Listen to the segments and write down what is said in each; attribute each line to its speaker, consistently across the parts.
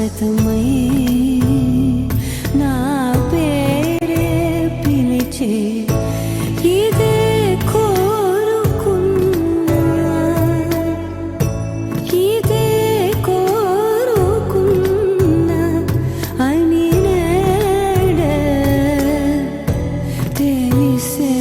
Speaker 1: స్వాగతమై నా పేరే పిలిచే ఇదే కోరుకున్నా ఇదే కోరుకున్నా అని నేడే తెలిసే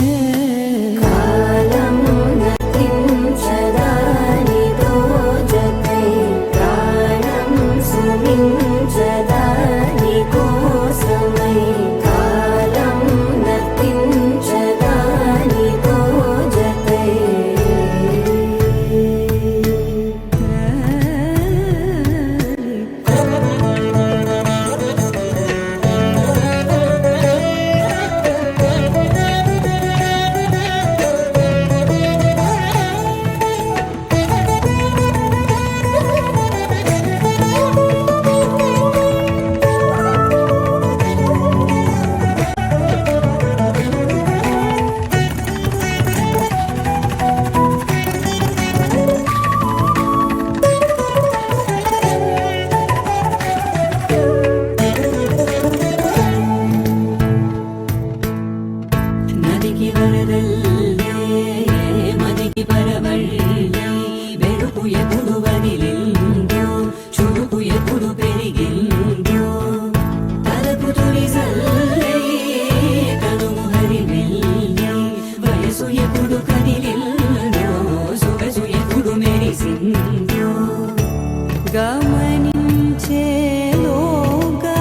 Speaker 1: గమనించేలోగా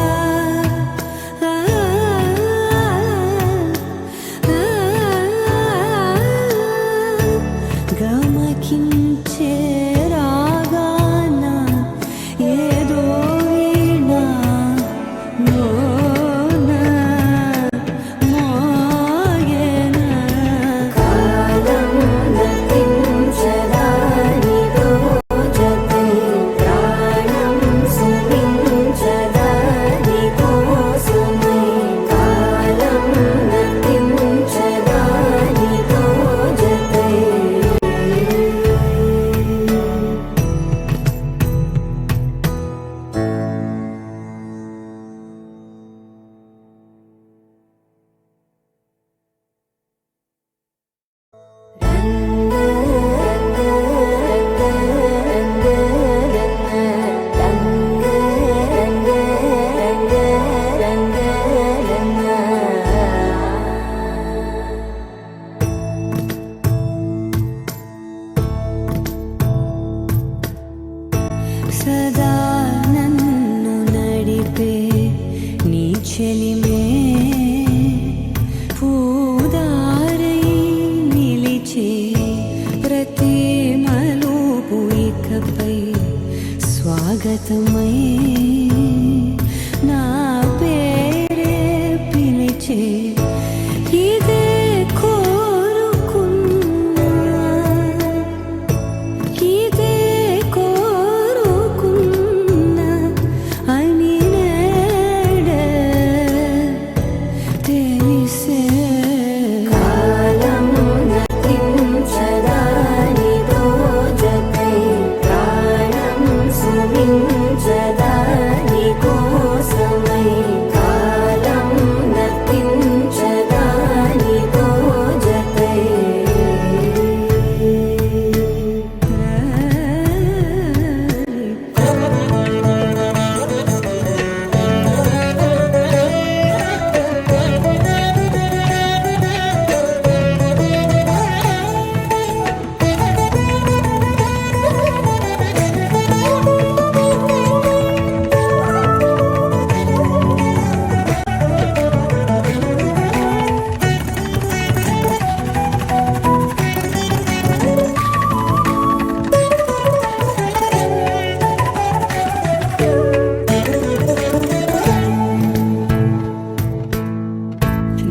Speaker 1: గమకించే రాగాన ఏదో వీణా మోన మోయన కాలం నతించదాని రోజతే ప్రాణం సుమించదాని కోసమై కాలం నతించదాని రోజతే సదా నన్ను నడిపే నీ చెలిమే పూదారై నిలిచే ప్రతి మలుపు ఇకపై స్వాగతమై నా పేరే పిలిచే ఇదే కోరుకున్నా ఇదే కోరుకున్నా అని నేడే తెలిసే కాలం నతించదాని రోజతే ప్రాణం సుమించదాని కోసమై కాలం నతించదాని రోజతే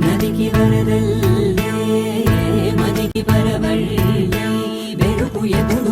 Speaker 1: నదికి వరదల్లే మదికి పరవళ్ళే వెలుగు ఎదురు